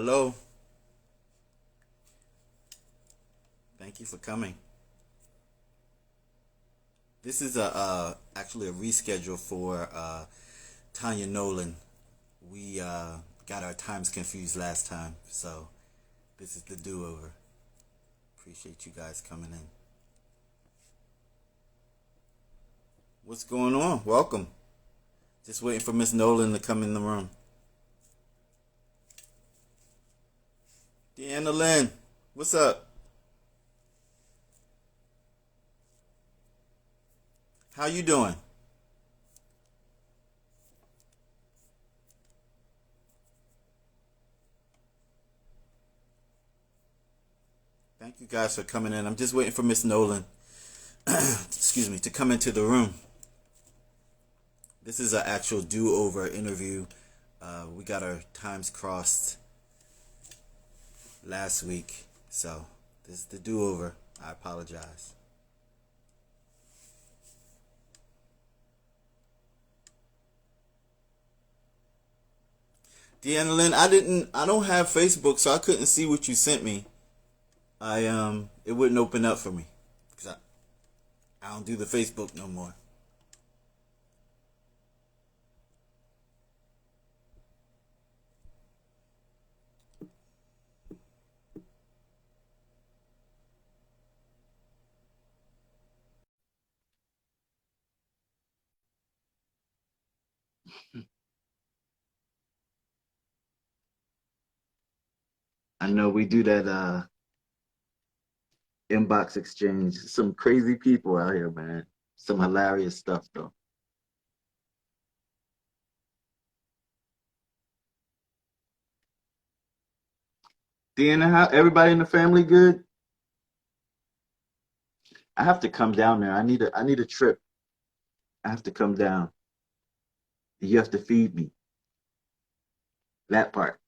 Hello. Thank you for coming. This is actually a reschedule for Tanya Nolan. We got our times confused last time, so this is the do-over. Appreciate you guys coming in. What's going on? Welcome. Just waiting for Miss Nolan to come in the room. Deanna Lynn, what's up? How you doing? Thank you guys for coming in. I'm just waiting for Miss Nolan, excuse me, to come into the room. This is an actual do-over interview. We got our times crossed last week, so this is the do-over. I apologize. Deanna Lynn, I don't have Facebook, so I couldn't see what you sent me. It wouldn't open up for me because I don't do the Facebook no more. I know we do that inbox exchange. Some crazy people out here, man. Some hilarious stuff though. Deanna, how everybody in the family good? I have to come down there. I need a trip. I have to come down. You have to feed me. That part.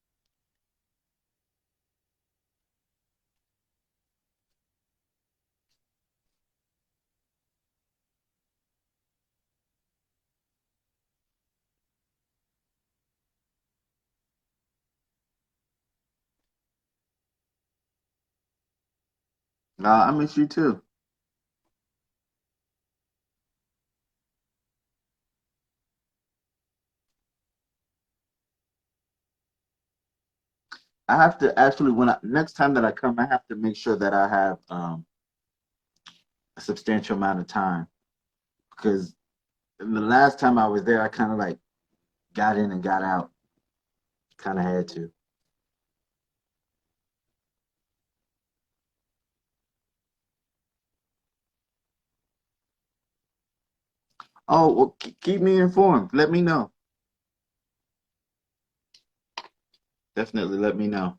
I miss you too. I have to actually next time that I come, I have to make sure that I have a substantial amount of time because the last time I was there, I kind of like got in and got out. Kind of had to. Oh, well, keep me informed. Let me know. Definitely let me know.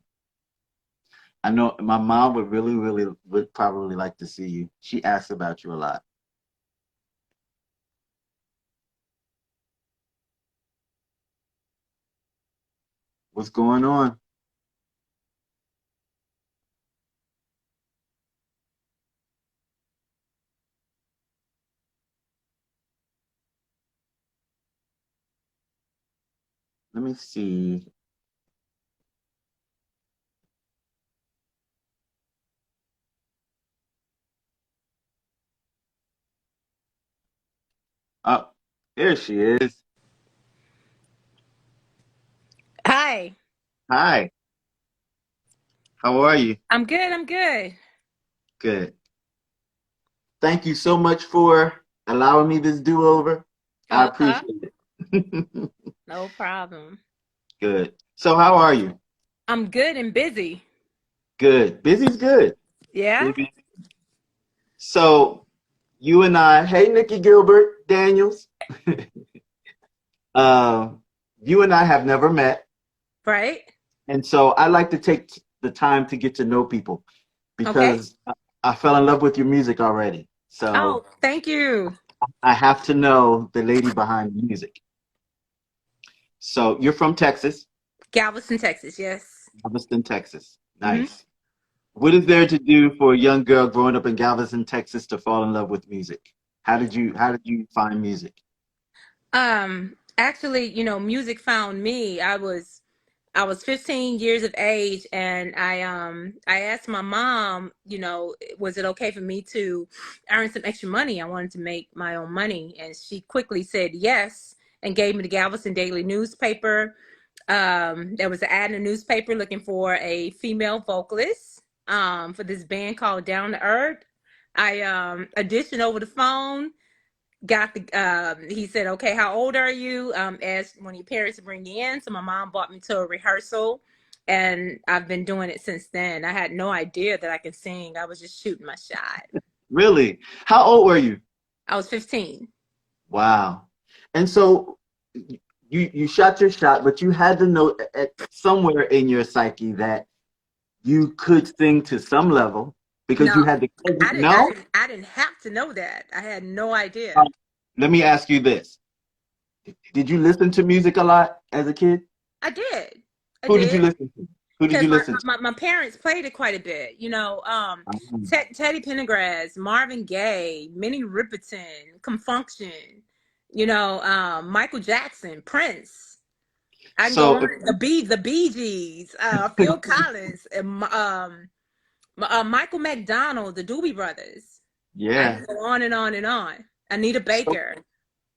I know my mom would would probably like to see you. She asks about you a lot. What's going on? Let me see. Oh, there she is. Hi, Hi. How are you? I'm good. I'm good. Good. Thank you so much for allowing me this do-over. I Uh-huh. appreciate it. No problem. Good. So how are you? I'm good and busy. Good. Busy's good. Yeah? Busy. So you and I, hey Nikki Gilbert Daniels. Uh, you and I have never met, Right? and so I like to take the time to get to know people Okay. because I fell in love with your music already. So Oh, thank you. I have to know the lady behind the music. So you're from Texas, Galveston, Texas. Yes. Galveston, Texas. hmm Nice. What is there to do for a young girl growing up in Galveston, Texas to fall in love with music? How did you find music? Actually, music found me. I was I was 15 years of age, and I asked my mom, was it okay for me to earn some extra money? I wanted to make my own money, and she quickly said yes and gave me the Galveston Daily newspaper. There was an ad in the newspaper looking for a female vocalist for this band called Down to Earth. I auditioned over the phone, got the he said, okay, how old are you? Asked one of your parents to bring you in. So my mom brought me to a rehearsal, and I've been doing it since then. I had no idea that I could sing. I was just shooting my shot. Really? How old were you? I was 15. Wow. And so you shot your shot, but you had to know somewhere in your psyche that you could sing to some level because you No, had the I no. didn't I didn't have to know that. I had no Uh, idea. Let me ask you this: did you listen to music a lot as a kid? I did. I Who did you did. listen to? Who did Because you listen to? my parents played it quite a bit. Teddy Pendergrass, Marvin Gaye, Minnie Riperton, Confunction, Michael Jackson, Prince. I can go So on. The Bee Gees, Phil Collins, and Michael McDonald, the Doobie Brothers. I yeah. can go on and on and on. Anita So Baker.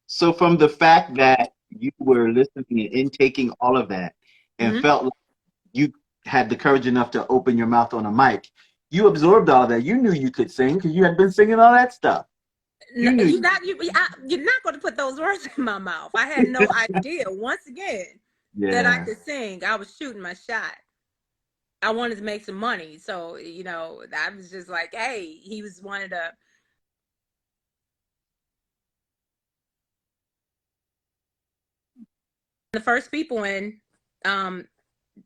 so from the fact that you were listening and intaking all of that and Hmm. felt like you had the courage enough to open your mouth on a mic, you absorbed all that. You knew you could sing because you had been singing all that stuff. No, You knew. you're not going to put those words in my mouth. I had no idea. Once again, that I Yeah. could sing. I was shooting my shot. I wanted to make some money. So, I was just like, hey, he was one of the first people, and um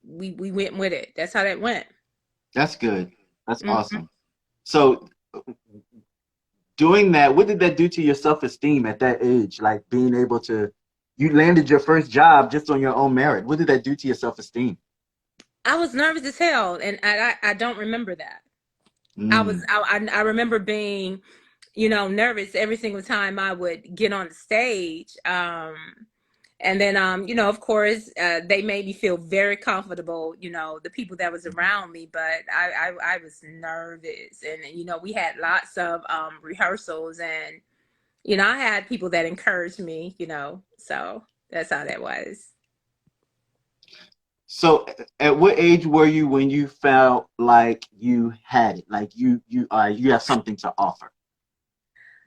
we went with it. That's how that went. That's good. That's Hmm. awesome. So doing that, what did that do to your self-esteem at that age? Like being able to, you landed your first job just on your own merit. What did that do to your self-esteem? I was nervous as hell, and I don't remember that. Mm, I remember being, nervous every single time I would get on the stage. And then, of course, they made me feel very comfortable, the people that was around me, but I was nervous. And, we had lots of rehearsals, and, I had people that encouraged me, so that's how that was. so at what age were you when you felt like you had it? Like you have something to offer?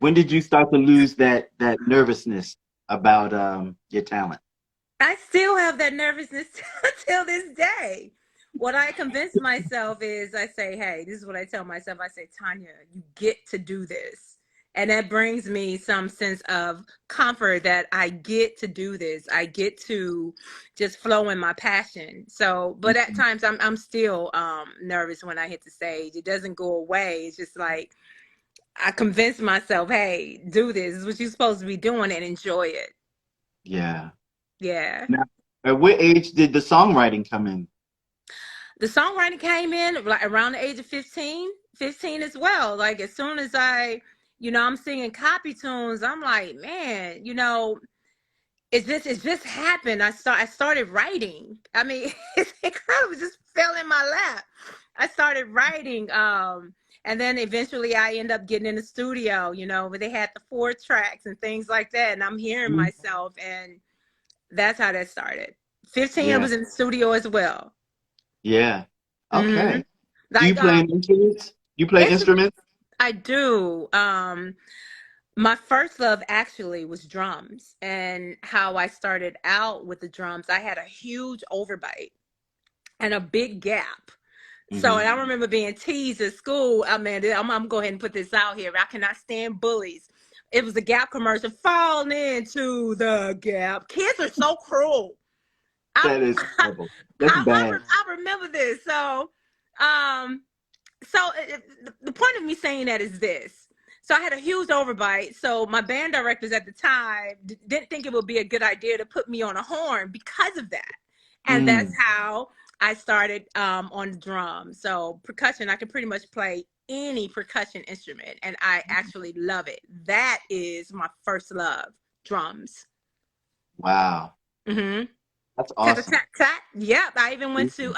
When did you start to lose that nervousness about your talent? I still have that nervousness till this day. What I convince myself is I say, hey, this is what I tell myself. I say, Tanya, you get to do this. And that brings me some sense of comfort that I get to do this. I get to just flow in my passion. So, but at Mhm. times I'm still nervous when I hit the stage. It doesn't go away. It's just like I convince myself, hey, do this. This is what you're supposed to be doing and enjoy it. Yeah. Yeah. Now, at what age did the songwriting come in? The songwriting came in like around the age of 15 as well. Like as soon as I'm singing copy tunes, I'm like, man, it's just happened. I started writing. I mean, it kind of just fell in my lap. I started writing, and then eventually I end up getting in the studio, where they had the 4 tracks and things like that, and I'm hearing Mhm. myself, and that's how that started. 15, I Yeah. was in the studio as well. Yeah. Hmm. Okay. Do you Like play an instruments? You play instruments, instruments? I do. My first love actually was drums, and how I started out with the drums. I had a huge overbite and a big gap. So, Hmm. and I remember being teased at school. I mean, I'm go ahead and put this out here. I cannot stand bullies. It was a Gap commercial. Fall into the gap. Kids are so cruel. I That is horrible. That's bad. I remember this. Um, the point of me saying that is this. So I had a huge overbite. So my band directors at the time didn't think it would be a good idea to put me on a horn because of that. And that's Mm. how I started on the drums. So percussion, I can pretty much play any percussion instrument, and I actually love it. That is my first love, drums. Wow. Hmm. That's Tat tat awesome. tat tat. Yep. I even went to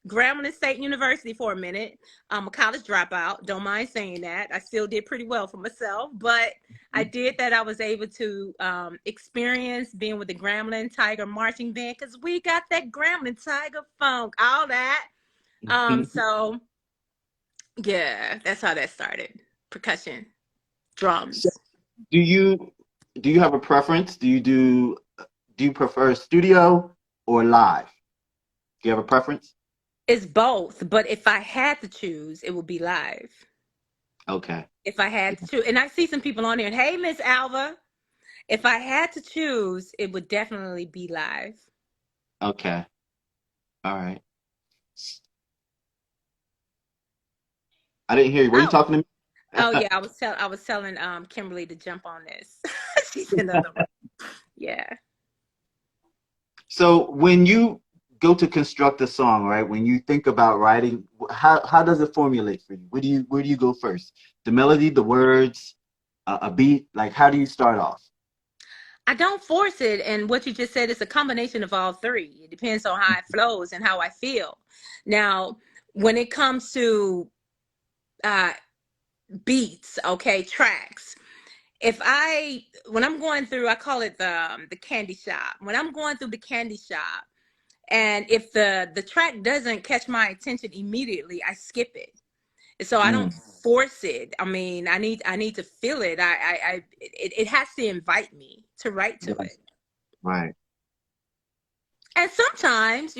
Grambling State University for a minute. I'm a college dropout. Don't mind saying that. I still did pretty well for myself, but I did that. I was able to experience being with the Grambling Tiger Marching Band because we got that Grambling Tiger funk, all that. So yeah, that's how that started. Percussion, So drums. do you do you have a preference? Do you prefer studio or live? Do you have a preference? It's both, but if I had to choose, it would be live. Okay. If I had to choose, and I see some people on here, and hey, Miss Alva, if I had to choose, it would definitely be live. Okay. All right. I didn't hear you. Were you Oh, talking to oh me? yeah, I was telling Kimberly to jump on this. She's in the other room. Yeah. So when you go to construct a song, right? When you think about writing, how does it formulate for you? Where do you go first? The melody, the words, a beat? Like how do you start off? I don't force it, and what you just said is a combination of all three. It depends on how it flows and how I feel. Now, when it comes to uh beats, okay, tracks. If I when I'm going through, I call it the candy shop. When I'm going through the candy shop, and if the track doesn't catch my attention immediately, I skip it. So I don't Mm, force it. I mean, I need to feel it. It has to invite me to write to right, it. right. And sometimes,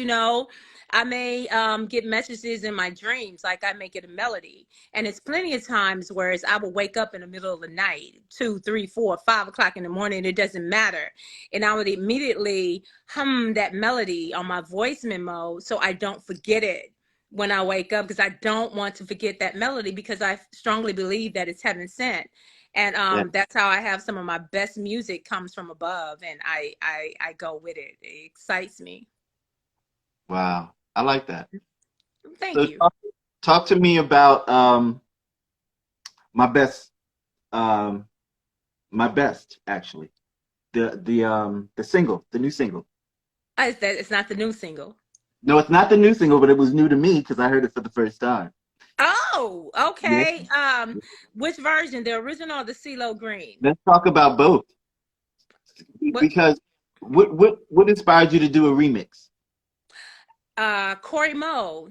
I may get messages in my dreams, like I make it a melody. And it's plenty of times where I will wake up in the middle of the night, 2, 3, 4, 5 o'clock in the morning. It doesn't matter, and I would immediately hum that melody on my voice memo so I don't forget it when I wake up, because I don't want to forget that melody, because I strongly believe that it's heaven sent. And Yeah. that's how I have some of my best music comes from above, and I go with it. It excites me. Wow. I like that. Thank So you. talk to me about my best um my best actually. The single, the new single. It's not the new single. No, it's not the new single, but it was new to me because I heard it for the first time. Oh, Yeah. okay. Which version, the original or the CeeLo Green? Let's talk about both What? because what inspired you to do a remix? Corey Moe.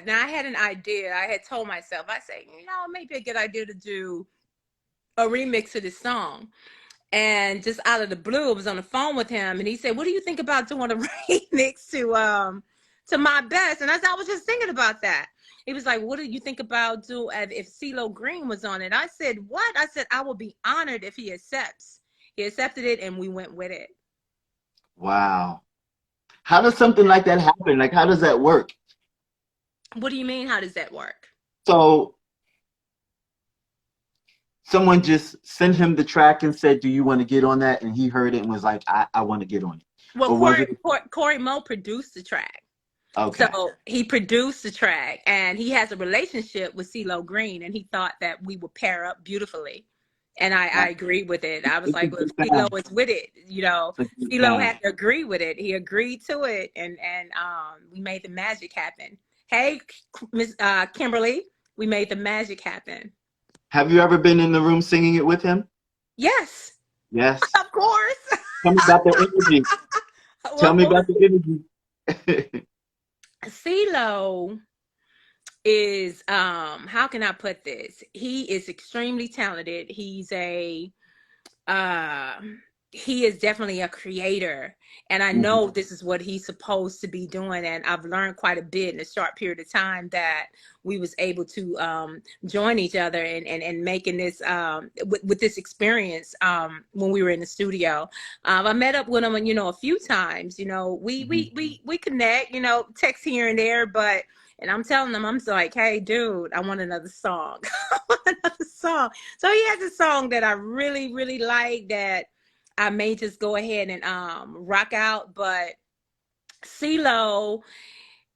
Now I had an idea. I had told myself, I said, it may be a good idea to do a remix of this song. And just out of the blue, I was on the phone with him, and he said, "What do you think about doing a remix to My Best?" And I was just thinking about that. He was like, "What do you think about do if CeeLo Green was on it?" I said, "What?" I said, "I will be honored if he accepts." He accepted it, and we went with it. Wow. How does something like that happen? Like, how does that work? What do you mean? How does that work? So someone just sent him the track and said, "Do you want to get on that?" And he heard it and was like, "I want to get on it." Well, Or was it Corey Moe produced the track. So okay? he produced the track, and he has a relationship with CeeLo Green, and he thought that we would pair up beautifully. And I Wow. agreed with it. I was It's a like, well, good if CeeLo sound. is with it, It's a good CeeLo sound. had to agree with it. He agreed to it, and we made the magic happen. Hey, Miss Kimberly, we made the magic happen. Have you ever been in the room singing it with him? Yes, Yes. of course. Tell me about the energy. Tell Well, me about the energy. CeeLo is how can I put this? He is extremely talented. Uh he is definitely a creator, and I Mhm. know this is what he's supposed to be doing, and I've learned quite a bit in a short period of time that we was able to join each other and making this with this experience when we were in the studio. I met up with him, a few times. Mhm. We connect, text here and there, but and I'm telling them, I'm like, hey, dude, I want another song. I want another song. So he has a song that I really, really like that I may just go ahead and rock out. But CeeLo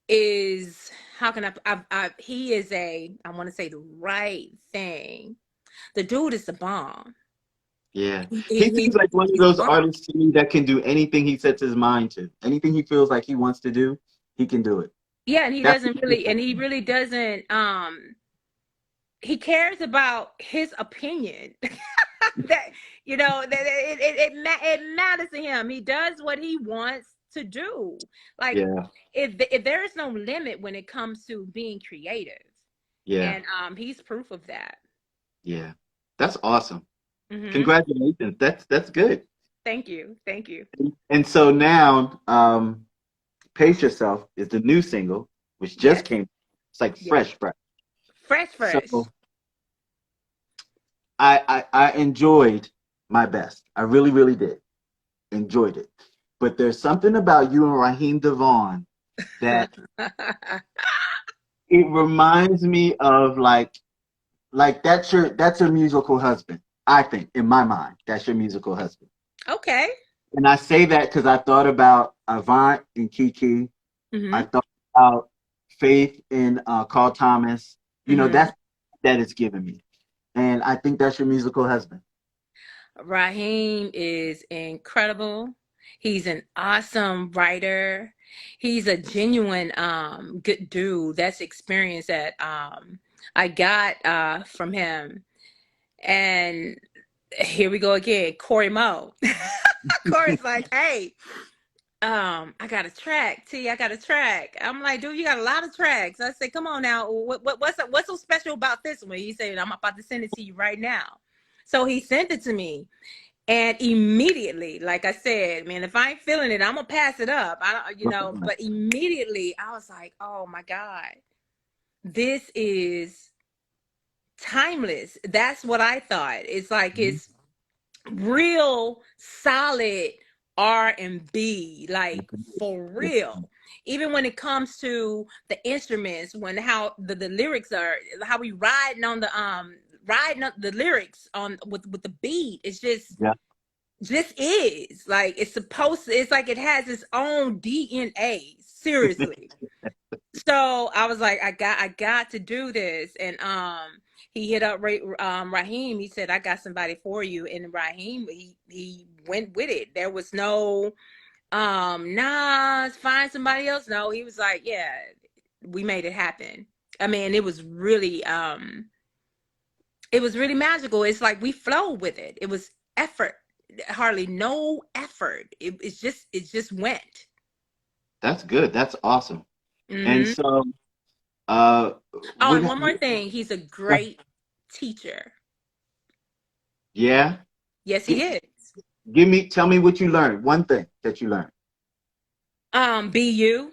is how can he is I want to say the right thing. The dude is the bomb. Yeah. He He's seems like one of those fun. artists to me that can do anything he sets his mind to. Anything he feels like he wants to do, he can do it. Yeah, and That's he really doesn't he cares about his opinion. That it matters to him. He does what he wants to do. Like yeah, if there is no limit when it comes to being creative, yeah, and he's proof of that. yeah. That's awesome. Hmm. Congratulations. That's good. Thank you, thank you. And so now, Pace Yourself is the new single, which just Yes, came. It's like yes, fresh, fresh. fresh. So I enjoyed my best. I really, really did. Enjoyed it. But there's something about you and Raheem Devon that it reminds me of like that's your musical husband. I think in my mind, that's your musical husband. Okay. And I say that because I thought about Avant and Kiki. I Hmm. thought about Faith in Carl Thomas. You know, Hmm. that's that it's given me. And I think that's your musical husband. Raheem is incredible. He's an awesome writer. He's a genuine good dude. That's experience that I got from him. And here we go again, Corey Mo. Corey's like, hey, I got a track. I got a track. I'm like, dude, you got a lot of tracks. I said, come on now. What's so special about this one? He said, I'm about to send it to you right now. So he sent it to me. And immediately, like I said, man, if I ain't feeling it, I'm gonna pass it up. I don't, but immediately I was like, oh my God, this is timeless. That's what I thought. It's like Mhm. it's real solid R&B, like for real. Even when it comes to the instruments, when how the lyrics are, how we riding up the lyrics on with the beat, it's Yeah, just is like it's supposed to, it's like it has its own DNA, seriously. So I was like, I got to do this. And he hit up Raheem. He said, I got somebody for you. And Raheem, he went with it. There was no nah, find somebody else. No, he was like, yeah, we made it happen. I mean, it was really magical. It's like we flowed with it. It was effort, hardly no effort. It just went. that's good. That's awesome. And Hmm. so, Oh, what? and one more thing, he's a great teacher. Yeah, Yes, he Gi- is. tell me what you learned. One thing that you learned. Be you.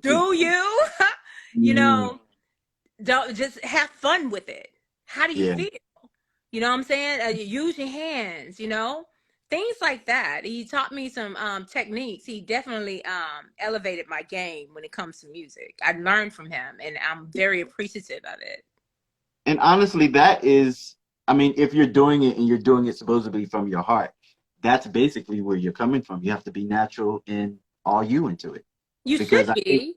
Do you? you Mm, know, don't just have fun with it. How do you yeah, feel? You know what I'm saying? Use your hands, things like that. He taught me some techniques. He definitely elevated my game when it comes to music. I learned from him, and I'm very appreciative of it. and honestly, that is, I mean, if you're doing it and you're doing it supposedly from your heart, that's basically where you're coming from. You have to be natural and all you into it, You because should I think be.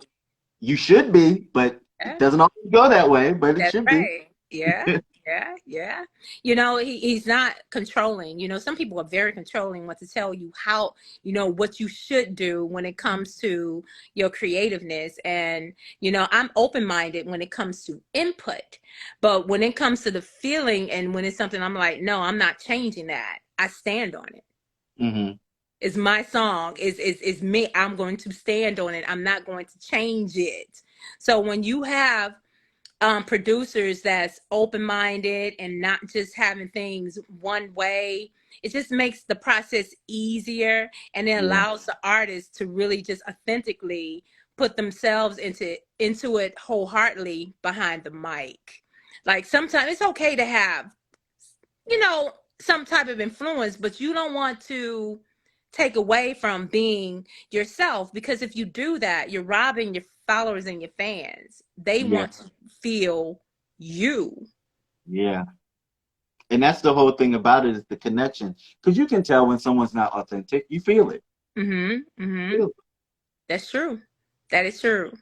you should be, but it Yeah. doesn't always go that way. But it That's should be. right. Yeah, yeah, yeah. He's not controlling. Some people are very controlling, want to tell you how, what you should do when it comes to your creativeness. And, I'm open-minded when it comes to input. But when it comes to the feeling and when it's something I'm like, no, I'm not changing that. I stand on it. Hmm. It's my song. It's me. I'm going to stand on it. I'm not going to change it. So when you have producers that's open-minded and not just having things one way, it just makes the process easier, and it Yeah, allows the artist to really just authentically put themselves into it wholeheartedly behind the mic. Like sometimes it's okay to have you know some type of influence, but you don't want to take away from being yourself, because if you do that, you're robbing your followers and your fans. They yeah, want to feel you. yeah. And that's the whole thing about it is the connection, because you can tell when someone's not authentic. You feel it. Mm-hmm. Mm-hmm. Feel it. That's true. That is true.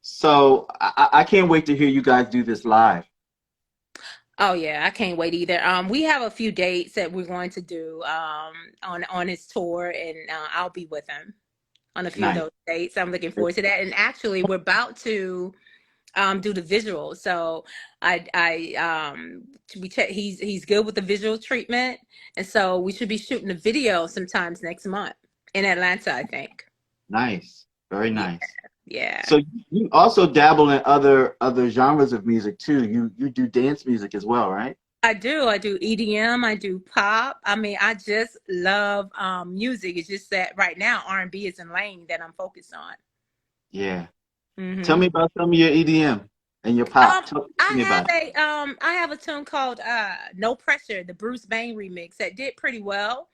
So I can't wait to hear you guys do this live. Oh yeah, I can't wait either. We have a few dates that we're going to do on his tour, and I'll be with him on a few of Nice. those dates. I'm looking forward to that. And actually, we're about to do the visual. So I we check. He's good with the visual treatment, and so we should be shooting a video sometimes next month in Atlanta, I think. Nice. Very Yeah, nice. yeah. So you also dabble in other genres of music too. You do dance music as well, right? I do. I do EDM. I do pop. I mean, I just love music. It's just that right now R&B is in lane that I'm focused on. Yeah. Tell Hmm. me about some of your EDM and your pop. Tell me about it. I have a tune called No Pressure, the Bruce Bain remix that did pretty well.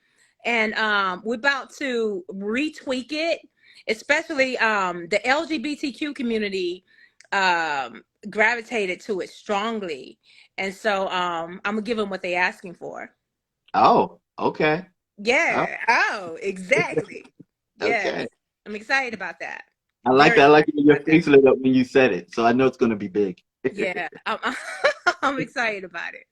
And we're about to retweak it, especially the LGBTQ community gravitated to it strongly. And so I'm gonna give them what they're asking for. Oh, okay. Oh, Yeah. Oh, exactly. Yes. okay. I'm excited about that. I like that. Very I like excited it when your about that. face lit up when you said it. So I know it's going to be big. Yeah. I'm excited about it.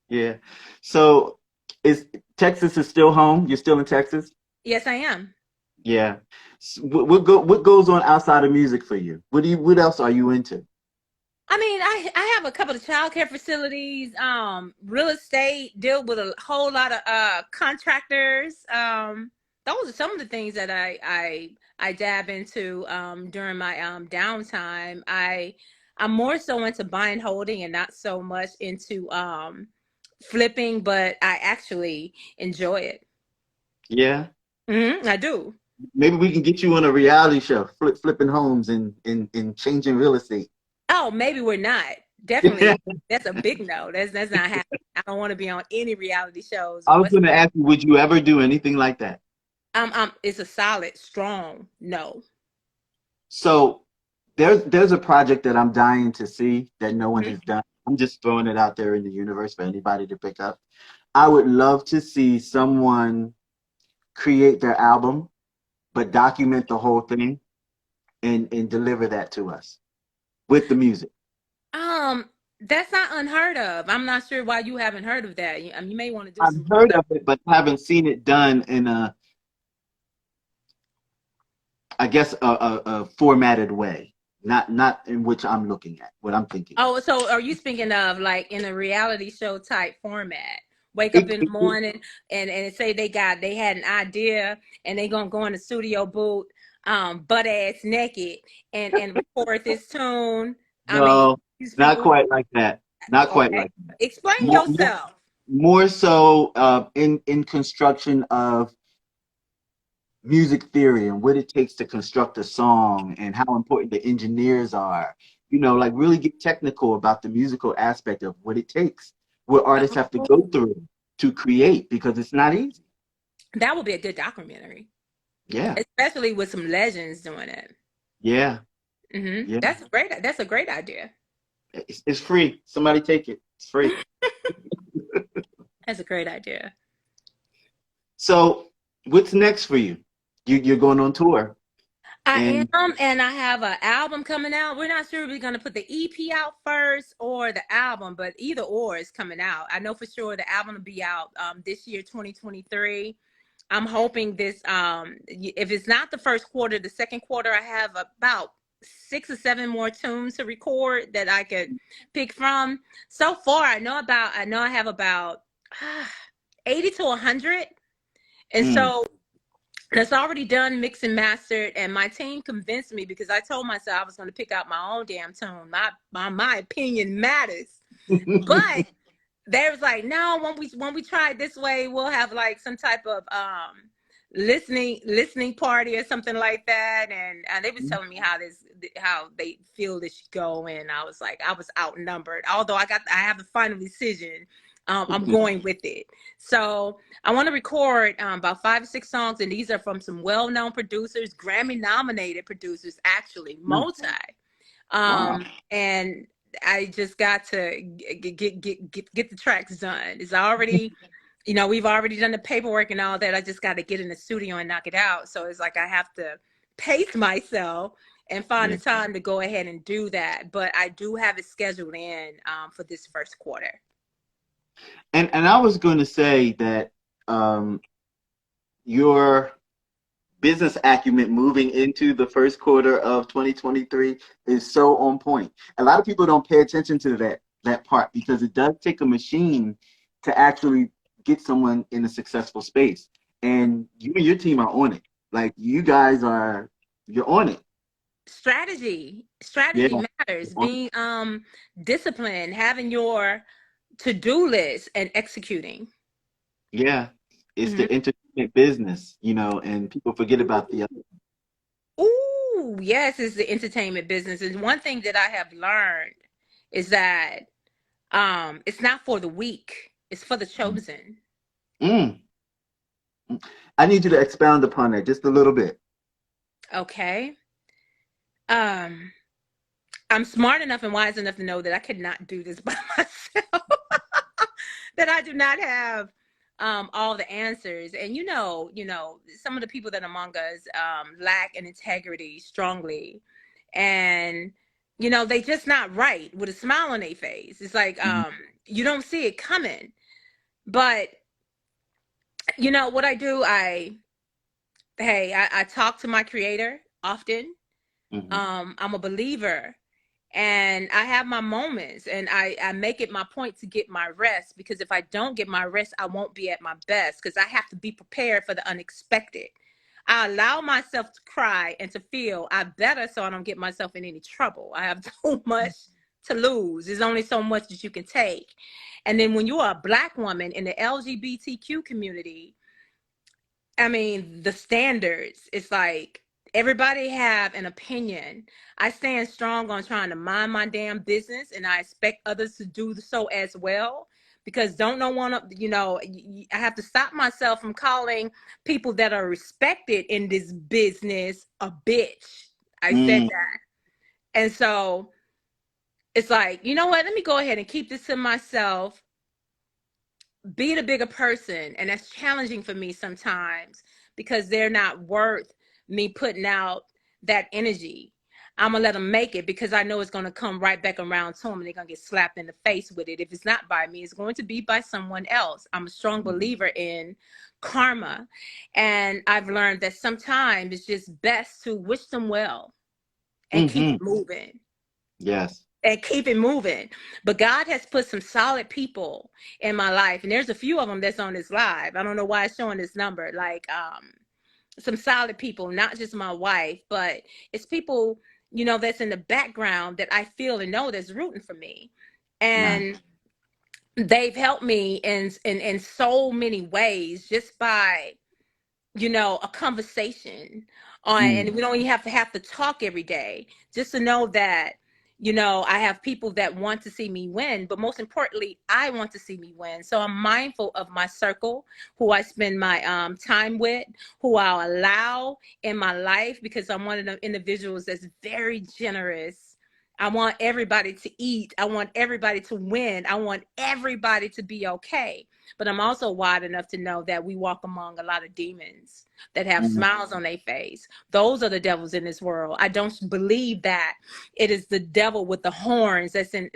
Yeah. So is Texas is still home? You're still in Texas? Yes, I am. Yeah. What goes on outside of music for you? What else are you into? I mean, I have a couple of childcare facilities, real estate, deal with a whole lot of contractors. Those are some of the things that I dab into during my downtime. I'm more so into buying holding and not so much into flipping, but I actually enjoy it. Yeah. I do. Maybe we can get you on a reality show, flipping homes and changing real estate. Oh, maybe we're not. I Definitely, that's a big no. That's not happening. I don't want to be on any reality shows was going to whatsoever. ask you, would you ever do anything like that? It's a solid, strong no. So there's a project that I'm dying to see that no one Mhm. has done. I'm just throwing it out there in the universe for anybody to pick up. I would love to see someone create their album, but document the whole thing and deliver that to us with the music. Um, that's not unheard of. I'm not sure why you haven't heard of that. You may want to do I've some heard research. of it, but haven't seen it done in a, I guess, a formatted way, not in which I'm looking at, what I'm thinking of. Oh, so are you speaking of like in a reality show type format? Wake up It, in the it, morning and say they had an idea and they gonna go in the studio booth, butt ass naked and record this tune. I mean, no, these not people. quite like that. Not quite Okay, like that. explain More, more, yourself. more so in construction of music theory and what it takes to construct a song and how important the engineers are. Like really get technical about the musical aspect of what it takes, what artists have to go Oh, through to create because it's not easy. that would be a good documentary, Yeah, especially with some legends doing it. yeah, Hmm. yeah. That's great. That's a great idea. It's free. Somebody take it. It's free. That's a great idea. So, what's next for you? You're going on tour, I and am, and I have an album coming out. We're not sure if we're going to put the EP out first or the album, but either or is coming out. I know for sure the album will be out this year, 2023. I'm hoping this, if it's not the first quarter, the second quarter, I have about 6 or 7 more tunes to record that I could pick from. So far, I know I have about 80 to 100. And mm, so that's already done, mixed and mastered. And my team convinced me because I told myself I was going to pick out my own damn tune. My opinion matters. But they was like, no, when we try it this way, we'll have like some type of listening party or something like that. And they was telling me how they feel this should go. And I was like, I was outnumbered. Although I have the final decision. I'm going with it. So I want to record about 5 or 6 songs, and these are from some well-known producers, Grammy-nominated producers, actually, multi. wow. And I just got to get the tracks done. It's already, we've already done the paperwork and all that. I just got to get in the studio and knock it out. So it's like I have to pace myself and find Yeah. the time to go ahead and do that. But I do have it scheduled in for this first quarter. And I was going to say that um, your business acumen moving into the first quarter of 2023 is so on point. A lot of people don't pay attention to that part because it does take a machine to actually get someone in a successful space. And you and your team are on it. Like you guys are, you're on it. Yeah, Strategy matters. you're on it. Being disciplined, having your to-do list, and executing. Yeah. It's Hmm. the entertainment business, and people forget about the other. Ooh, yes, it's the entertainment business. And one thing that I have learned is that it's not for the weak, it's for the chosen. Mm. I need you to expound upon that just a little bit. Okay. Um, I'm smart enough and wise enough to know that I could not do this by myself. That I do not have all the answers. And some of the people that are among us lack an integrity strongly. And they just not right with a smile on their face. It's like Mhm. you don't see it coming. But what I do, I talk to my creator often. Mhm. I'm a believer, and I have my moments, and I make it my point to get my rest, because if I don't get my rest, I won't be at my best, because I have to be prepared for the unexpected. I allow myself to cry and to feel I better, so I don't get myself in any trouble. I have too much to lose. There's only so much that you can take. And then when you are a Black woman in the LGBTQ community, I mean, the standards, it's like everybody have an opinion. I stand strong on trying to mind my damn business, and I expect others to do so as well. Because don't no one, I have to stop myself from calling people that are respected in this business a bitch. I said Mm. that. And so it's like, you know what? Let me go ahead and keep this to myself, be the bigger person. And that's challenging for me sometimes, because they're not worth me putting out that energy. I'm gonna let them make it, because I know it's gonna come right back around to them, and they're gonna get slapped in the face with it. If it's not by me, it's going to be by someone else. I'm a strong believer in karma, and I've learned that sometimes it's just best to wish them well and keep Mm-hmm. it moving. Yes. And keep it moving. But God has put some solid people in my life, and there's a few of them that's on this live. I don't know why it's showing this number. Like some solid people, not just my wife, but it's people that's in the background that I feel and know that's rooting for me, Nice. and they've helped me in so many ways, just by a conversation on, Mm. and we don't even have to talk every day, just to know that I have people that want to see me win, but most importantly, I want to see me win. So I'm mindful of my circle, who I spend my time with, who I'll allow in my life, because I'm one of the individuals that's very generous. I want everybody to eat. I want everybody to win. I want everybody to be okay. But I'm also wide enough to know that we walk among a lot of demons that have Mm. smiles on their face. Those are the devils in this world. I don't believe that it is the devil with the horns that's in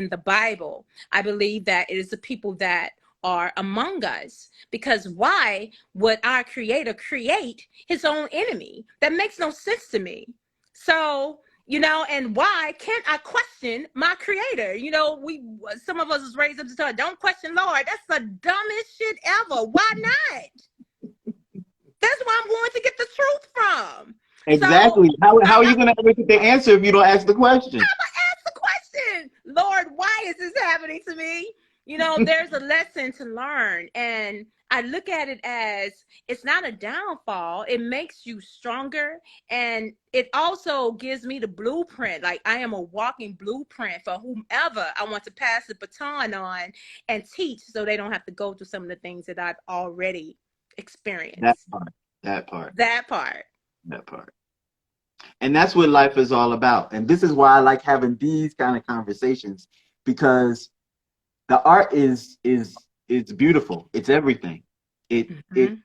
the Bible. I believe that it is the people that are among us. Because why would our creator create his own enemy? That makes no sense to me. So, and why can't I question my creator? We, some of us is raised up to tell, don't question Lord. That's the dumbest shit ever. Why not? That's where I'm going to get the truth from. So Exactly. How are I you going to ever get the answer if you don't ask the question? ask the question, Lord, why is this happening to me? There's a lesson to learn. And I look at it as, it's not a downfall. It makes you stronger. And it also gives me the blueprint. Like, I am a walking blueprint for whomever I want to pass the baton on and teach, so they don't have to go through some of the things that I've already That experienced. part. That part. That part. That part. And that's what life is all about. And this is why I like having these kind of conversations, because the art is it's beautiful. It's everything. It it Hmm.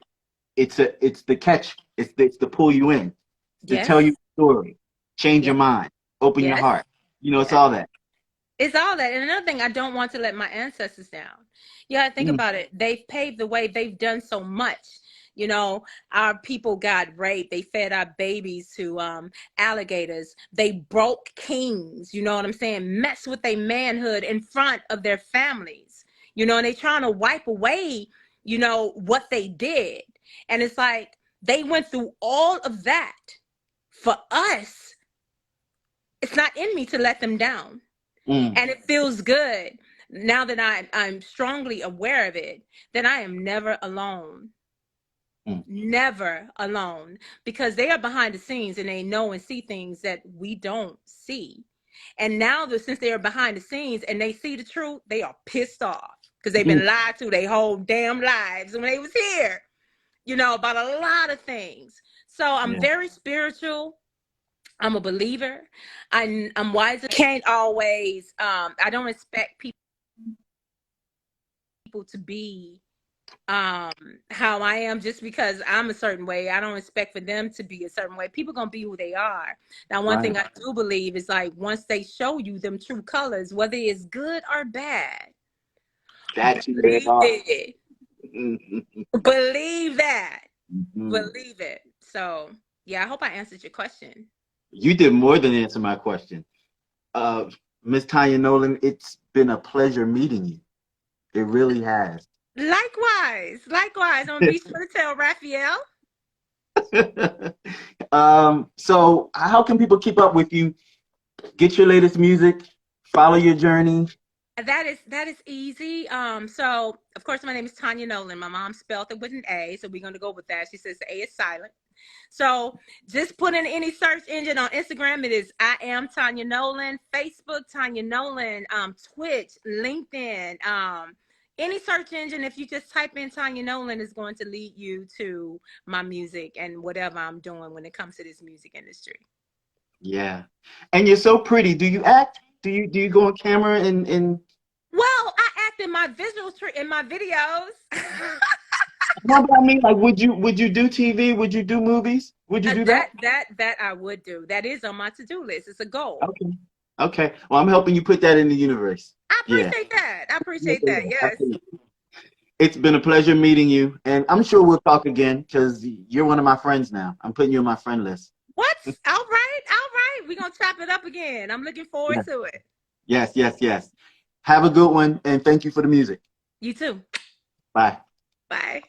it's the catch. It's the pull you in, to tell you Yes. a story. change Yeah. your mind, open your Yes. heart. You know, it's Yes. all that. It's all that. And another thing, I don't want to let my ancestors down. You got to think Mm, about it. They've paved the way. They've done so much. You know, our people got raped. They fed our babies to alligators. They broke kings. You know what I'm saying? Mess with their manhood in front of their families. You know, and they trying to wipe away, you know, what they did. And it's like they went through all of that for us. It's not in me to let them down. mm, And it feels good now that I'm strongly aware of it, that I am never alone. mm. Never alone, because they are behind the scenes and they know and see things that we don't see. And now that since they are behind the scenes and they see the truth, they are pissed off because they've been lied to their whole damn lives when they was here, you know, about a lot of things. So I'm Yeah. very spiritual. I'm a believer. I'm wise. Can't always. I don't expect people to be how I am just because I'm a certain way. I don't expect for them to be a certain way. People gonna be who they are. Now, one thing Right. I do believe is like once they show you them true colors, whether it's good or bad, That's who they believe are. it. Believe that. Mhm. Believe it. So yeah, I hope I answered your question. You did more than answer my question. Uh, Miss Tanya Nolan, it's been a pleasure meeting you. It really has. Likewise, likewise. I'm gonna be sure to tell Raphael. So how can people keep up with you? Get your latest music, follow your journey. That is easy. So of course my name is Tanya Nolan. My mom spelled it with an A, so we're gonna go with that. She says the A is silent. So just put in any search engine on Instagram. It is I am Tanya Nolan. Facebook Tanya Nolan. Twitch, LinkedIn. Any search engine. If you just type in Tanya Nolan, is going to lead you to my music and whatever I'm doing when it comes to this music industry. Yeah. And you're so pretty. Do you act? Do you go on camera and Well, I act in my in my videos. no, but I mean like would you do TV? Would you do movies? Would you do that? That I would do. That is on my to-do list. It's a goal. Okay. Okay. Well, I'm helping you put that in the universe. I Yeah. appreciate that. I Yes, appreciate I that. will. Yes. Absolutely. It's been a pleasure meeting you, and I'm sure we'll talk again because you're one of my friends now. I'm putting you on my friend list. What? All right. All right. We're gonna chop it up again. I'm looking forward Yes, to it. yes, yes, yes. Have a good one, and thank you for the music. You too. Bye. Bye.